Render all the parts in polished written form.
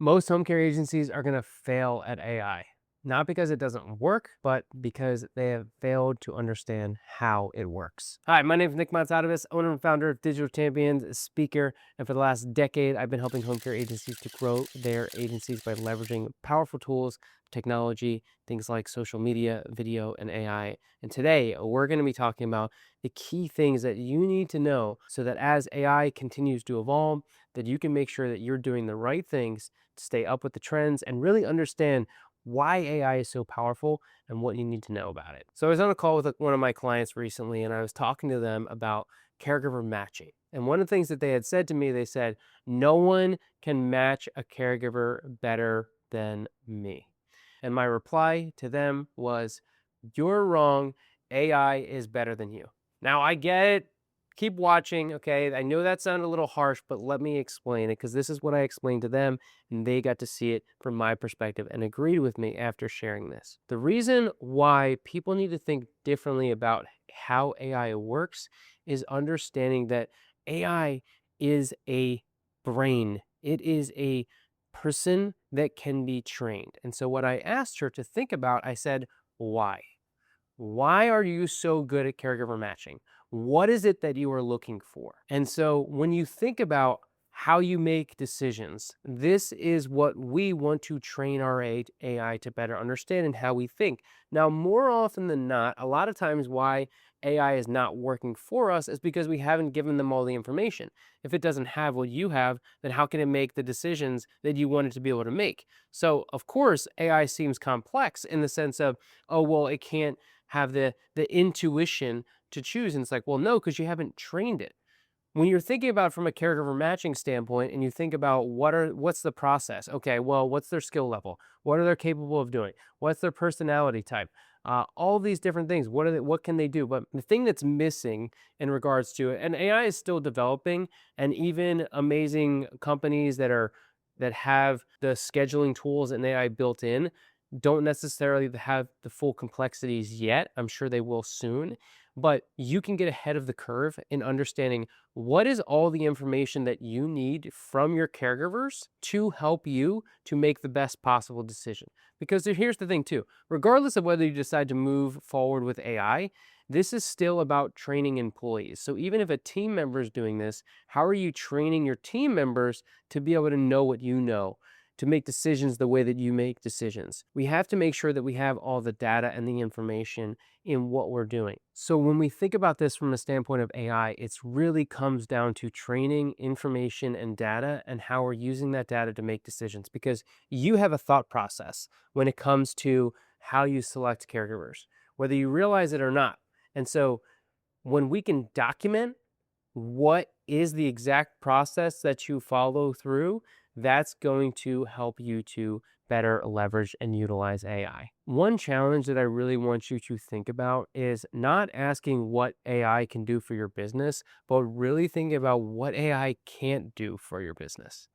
Most home care agencies are going to fail at AI, not because it doesn't work, but because they have failed to understand how it works. Hi, my name is Nick Bonitatibus, owner and founder of Digital Champions, speaker, and for the last decade, I've been helping home care agencies to grow their agencies by leveraging powerful tools, technology, things like social media, video, and AI. And today, we're going to be talking about the key things that you need to know so that as AI continues to evolve, that you can make sure that you're doing the right things to stay up with the trends and really understand why AI is so powerful and what you need to know about it. So I was on a call with one of my clients recently and I was talking to them about caregiver matching. And one of the things that they had said to me, they said, no one can match a caregiver better than me. And my reply to them was, you're wrong. AI is better than you. Now I get it. Keep watching, okay? I know that sounded a little harsh, but let me explain it because this is what I explained to them and they got to see it from my perspective and agreed with me after sharing this. The reason why people need to think differently about how AI works is understanding that AI is a brain. It is a person that can be trained. And so what I asked her to think about, I said, why? Why are you so good at caregiver matching? What is it that you are looking for? And so when you think about how you make decisions, this is what we want to train our AI to better understand and how we think. Now, more often than not, a lot of times why AI is not working for us is because we haven't given them all the information. If it doesn't have what you have, then how can it make the decisions that you want it to be able to make? So, of course, AI seems complex in the sense of, oh, well, it can't have the intuition to choose. And it's like, well, no, because you haven't trained it. When you're thinking about from a caregiver matching standpoint and you think about what's the process? Okay, well, what's their skill level? What are they capable of doing? What's their personality type? All these different things. What can they do? But the thing that's missing in regards to it, and AI is still developing, and even amazing companies that have the scheduling tools and AI built in don't necessarily have the full complexities yet. I'm sure they will soon, but you can get ahead of the curve in understanding what is all the information that you need from your caregivers to help you to make the best possible decision. Because here's the thing too, regardless of whether you decide to move forward with AI, this is still about training employees. So even if a team member is doing this, how are you training your team members to be able to know what you know, to make decisions the way that you make decisions? We have to make sure that we have all the data and the information in what we're doing. So when we think about this from a standpoint of AI, it really comes down to training information and data and how we're using that data to make decisions, because you have a thought process when it comes to how you select caregivers, whether you realize it or not. And so when we can document what is the exact process that you follow through, that's going to help you to better leverage and utilize AI. One challenge that I really want you to think about is not asking what AI can do for your business, but really thinking about what AI can't do for your business,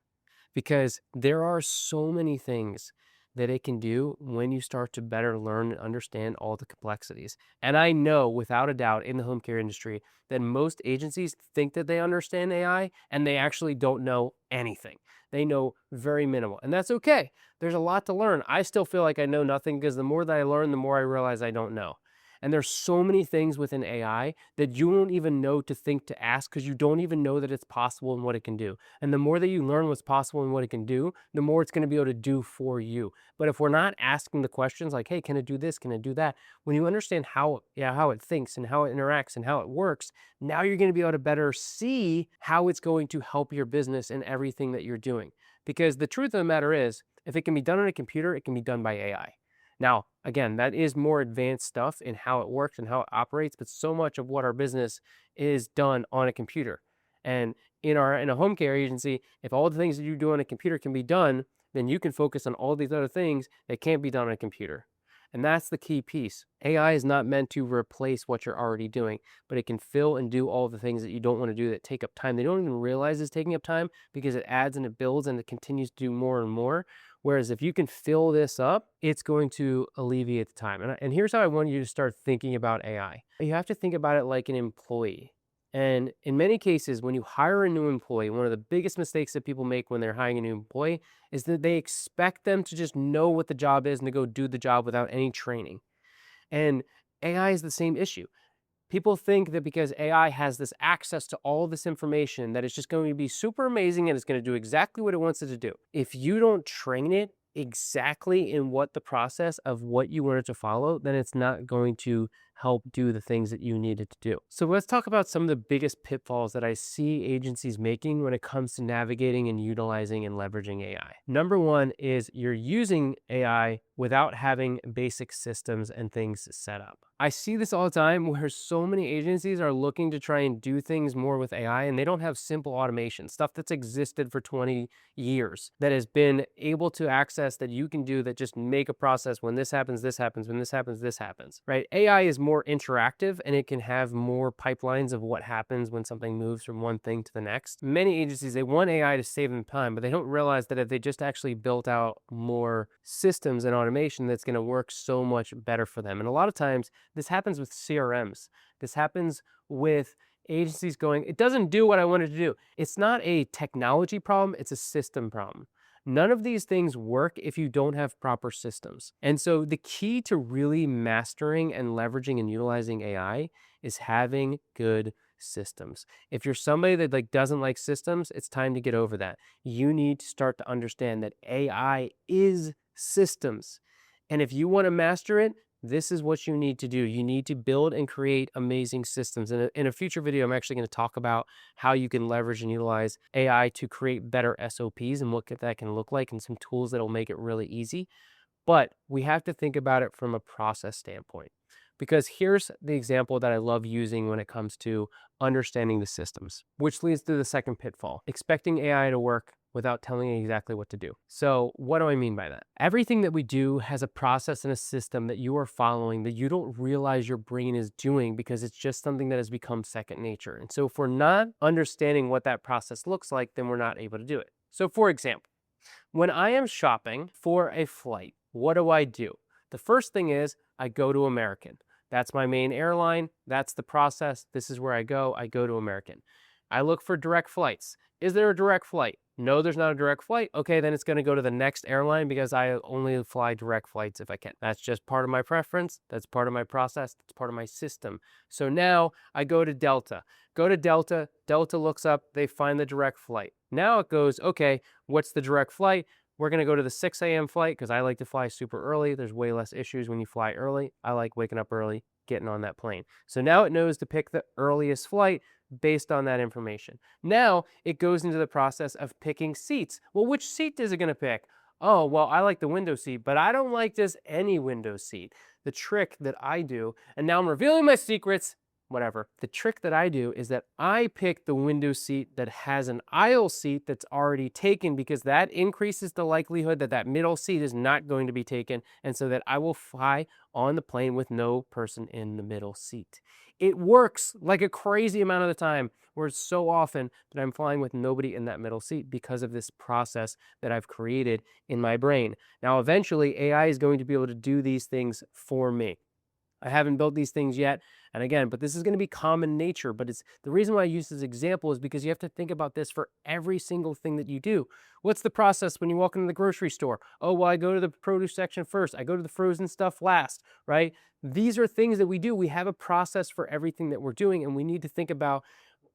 because there are so many things that it can do when you start to better learn and understand all the complexities. And I know without a doubt in the home care industry that most agencies think that they understand AI and they actually don't know anything. They know very minimal, and that's okay. There's a lot to learn. I still feel like I know nothing because the more that I learn, the more I realize I don't know. And there's so many things within AI that you don't even know to think to ask because you don't even know that it's possible and what it can do. And the more that you learn what's possible and what it can do, the more it's going to be able to do for you. But if we're not asking the questions like, hey, can it do this? Can it do that? When you understand how it thinks and how it interacts and how it works, now you're going to be able to better see how it's going to help your business and everything that you're doing. Because the truth of the matter is, if it can be done on a computer, it can be done by AI. Now, again, that is more advanced stuff in how it works and how it operates, but so much of what our business is done on a computer. And in a home care agency, if all the things that you do on a computer can be done, then you can focus on all these other things that can't be done on a computer. And that's the key piece. AI is not meant to replace what you're already doing, but it can fill and do all the things that you don't want to do that take up time. They don't even realize it's taking up time because it adds and it builds and it continues to do more and more. Whereas if you can fill this up, it's going to alleviate the time. And here's how I want you to start thinking about AI. You have to think about it like an employee. And in many cases, when you hire a new employee, one of the biggest mistakes that people make when they're hiring a new employee is that they expect them to just know what the job is and to go do the job without any training. And AI is the same issue. People think that because AI has this access to all this information, that it's just going to be super amazing and it's going to do exactly what it wants it to do. If you don't train it exactly in what the process of what you want it to follow, then it's not going to help do the things that you need it to do. So let's talk about some of the biggest pitfalls that I see agencies making when it comes to navigating and utilizing and leveraging AI. Number one is you're using AI without having basic systems and things set up. I see this all the time where so many agencies are looking to try and do things more with AI and they don't have simple automation, stuff that's existed for 20 years, that has been able to access, that you can do, that just make a process. When this happens, this happens. When this happens, this happens, right? AI is more interactive and it can have more pipelines of what happens when something moves from one thing to the next. Many agencies, they want AI to save them time, but they don't realize that if they just actually built out more systems and automation, that's going to work so much better for them. And a lot of times this happens with CRMs. This happens with agencies going, it doesn't do what I wanted to do. It's not a technology problem, it's a system problem. None of these things work if you don't have proper systems. And so the key to really mastering and leveraging and utilizing AI is having good systems. If you're somebody that doesn't like systems, it's time to get over that. You need to start to understand that AI is systems. And if you want to master it, this is what you need to do. You need to build and create amazing systems. And in a future video, I'm actually going to talk about how you can leverage and utilize AI to create better SOPs and what that can look like and some tools that will make it really easy. But we have to think about it from a process standpoint. Because here's the example that I love using when it comes to understanding the systems, which leads to the second pitfall, expecting AI to work without telling you exactly what to do. So what do I mean by that? Everything that we do has a process and a system that you are following that you don't realize your brain is doing because it's just something that has become second nature. And so if we're not understanding what that process looks like, then we're not able to do it. So for example, when I am shopping for a flight, what do? The first thing is I go to American. That's my main airline. That's the process. This is where I go to American. I look for direct flights. Is there a direct flight? No, there's not a direct flight. Okay, then it's going to go to the next airline because I only fly direct flights if I can. That's just part of my preference. That's part of my process. That's part of my system. So now I go to Delta. Go to Delta. Delta looks up. They find the direct flight. Now it goes, okay, what's the direct flight? We're going to go to the 6 a.m. flight because I like to fly super early. There's way less issues when you fly early. I like waking up early, getting on that plane. So now it knows to pick the earliest flight based on that information. Now it goes into the process of picking seats. Well, which seat is it going to pick? Oh, well, I like the window seat, but I don't like just any window seat. The trick that I do, and now I'm revealing my secrets, whatever. The trick that I do is that I pick the window seat that has an aisle seat that's already taken because that increases the likelihood that that middle seat is not going to be taken, and so that I will fly on the plane with no person in the middle seat. It works like a crazy amount of the time, where it's so often that I'm flying with nobody in that middle seat because of this process that I've created in my brain. Now, eventually, AI is going to be able to do these things for me. I haven't built these things yet. And again, but this is going to be common nature. But it's the reason why I use this example is because you have to think about this for every single thing that you do. What's the process when you walk into the grocery store? Oh, well, I go to the produce section first. I go to the frozen stuff last, right? These are things that we do. We have a process for everything that we're doing. And we need to think about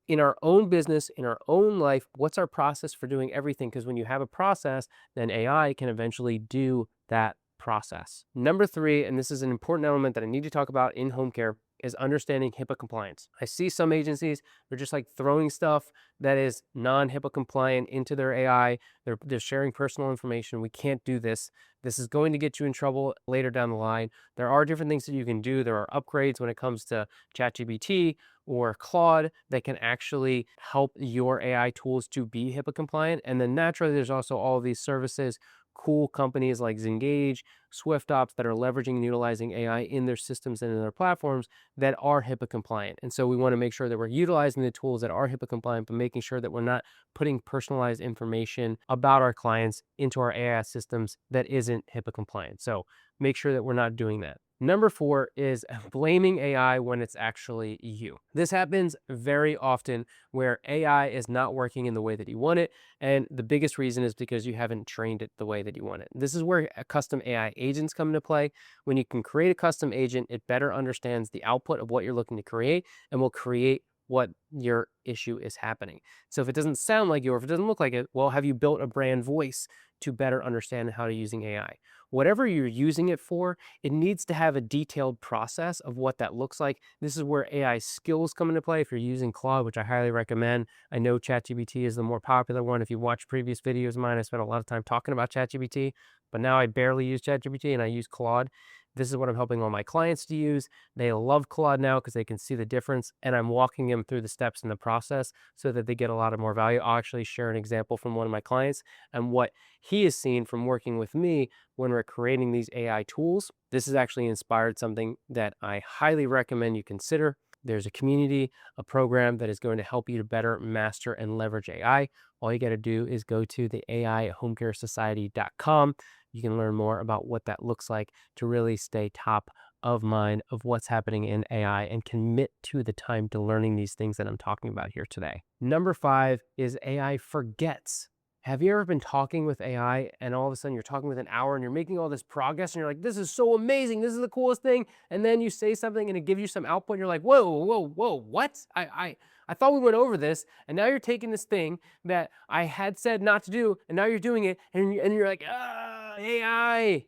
in our own business, in our own life, what's our process for doing everything? Because when you have a process, then AI can eventually do that process. Number three, and this is an important element that I need to talk about in home care, is understanding HIPAA compliance. I see some agencies, they're just like throwing stuff that is non-HIPAA compliant into their AI. They're sharing personal information. We can't do this. This is going to get you in trouble later down the line. There are different things that you can do. There are upgrades when it comes to ChatGPT or Claude that can actually help your AI tools to be HIPAA compliant. And then naturally, there's also all of these services, cool companies like Zengage, Swift ops that are leveraging and utilizing AI in their systems and in their platforms that are HIPAA compliant. And so we want to make sure that we're utilizing the tools that are HIPAA compliant, but making sure that we're not putting personalized information about our clients into our AI systems that isn't HIPAA compliant. So make sure that we're not doing that. Number 4 is blaming AI when it's actually you. This happens very often where AI is not working in the way that you want it. And the biggest reason is because you haven't trained it the way that you want it. This is where custom AI agents come into play. When you can create a custom agent, it better understands the output of what you're looking to create and will create what your issue is happening. So if it doesn't sound like you, or if it doesn't look like it, well, have you built a brand voice to better understand how to using AI? Whatever you're using it for, it needs to have a detailed process of what that looks like. This is where AI skills come into play. If you're using Claude, which I highly recommend, I know ChatGPT is the more popular one. If you watch previous videos of mine, I spent a lot of time talking about ChatGPT, but now I barely use ChatGPT and I use Claude. This is what I'm helping all my clients to use. They love Claude now because they can see the difference, and I'm walking them through the steps in the process so that they get a lot of more value. I'll actually share an example from one of my clients and what he has seen from working with me when we're creating these AI tools. This has actually inspired something that I highly recommend you consider. There's a community, a program that is going to help you to better master and leverage AI. All you got to do is go to the AI@homecaresociety.com. You can learn more about what that looks like to really stay top of mind of what's happening in AI and commit to the time to learning these things that I'm talking about here today. Number 5 is AI forgets. Have you ever been talking with AI and all of a sudden you're talking with an hour and you're making all this progress and you're like, this is so amazing, this is the coolest thing. And then you say something and it gives you some output and you're like, whoa, what? I thought we went over this, and now you're taking this thing that I had said not to do, and now you're doing it, and you're like, AI.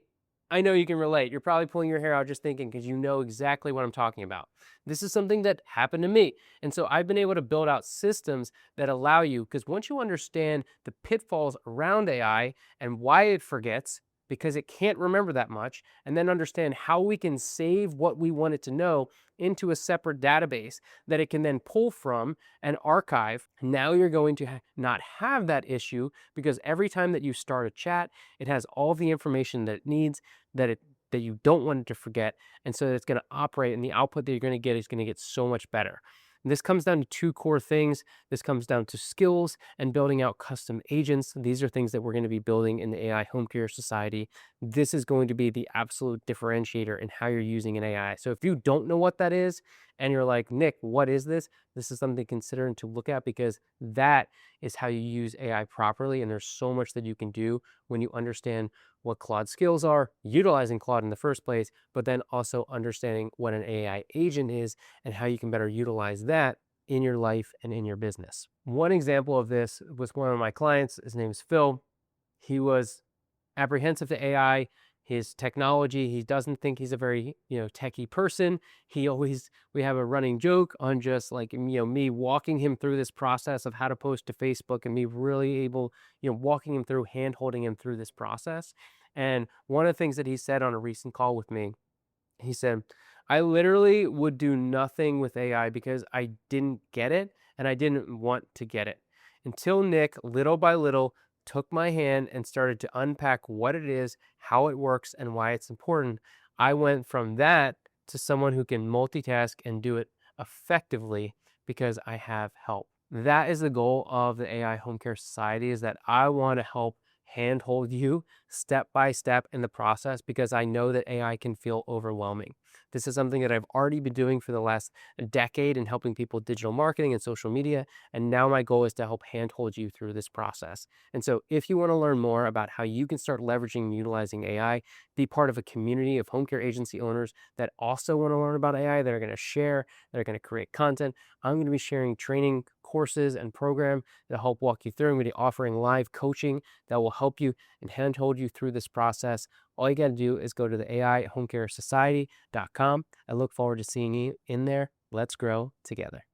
I know you can relate. You're probably pulling your hair out just thinking because you know exactly what I'm talking about. This is something that happened to me. And so I've been able to build out systems that allow you, because once you understand the pitfalls around AI and why it forgets, because it can't remember that much, and then understand how we can save what we want it to know into a separate database that it can then pull from and archive. Now you're going to not have that issue, because every time that you start a chat, it has all the information that it needs, that you don't want it to forget. And so it's going to operate, and the output that you're going to get is going to get so much better. And this comes down to 2 core things. This comes down to skills and building out custom agents. These are things that we're going to be building in the AI Home Care Society. This is going to be the absolute differentiator in how you're using an AI. So if you don't know what that is and you're like, Nick, what is this? This is something to consider and to look at, because that is how you use AI properly. And there's so much that you can do when you understand what Claude skills are, utilizing Claude in the first place, but then also understanding what an AI agent is and how you can better utilize that in your life and in your business. One example of this was one of my clients. His name is Phil. He was apprehensive to AI, his technology. He doesn't think he's a very, techie person. We have a running joke on just like, me walking him through this process of how to post to Facebook, and me really able, walking him through, hand holding him through this process. And one of the things that he said on a recent call with me, he said, I literally would do nothing with AI because I didn't get it and I didn't want to get it, until Nick, little by little, took my hand and started to unpack what it is, how it works, and why it's important. I went from that to someone who can multitask and do it effectively because I have help. That is the goal of the AI Home Care Society, is that I want to help handhold you step by step in the process, because I know that AI can feel overwhelming. This is something that I've already been doing for the last decade in helping people with digital marketing and social media. And now my goal is to help handhold you through this process. And so if you want to learn more about how you can start leveraging and utilizing AI, be part of a community of home care agency owners that also want to learn about AI, that are going to share, that are going to create content, I'm going to be sharing training courses and program that help walk you through. I'm going to be offering live coaching that will help you and handhold you through this process. All you got to do is go to the AI@homecaresociety.com. I look forward to seeing you in there. Let's grow together.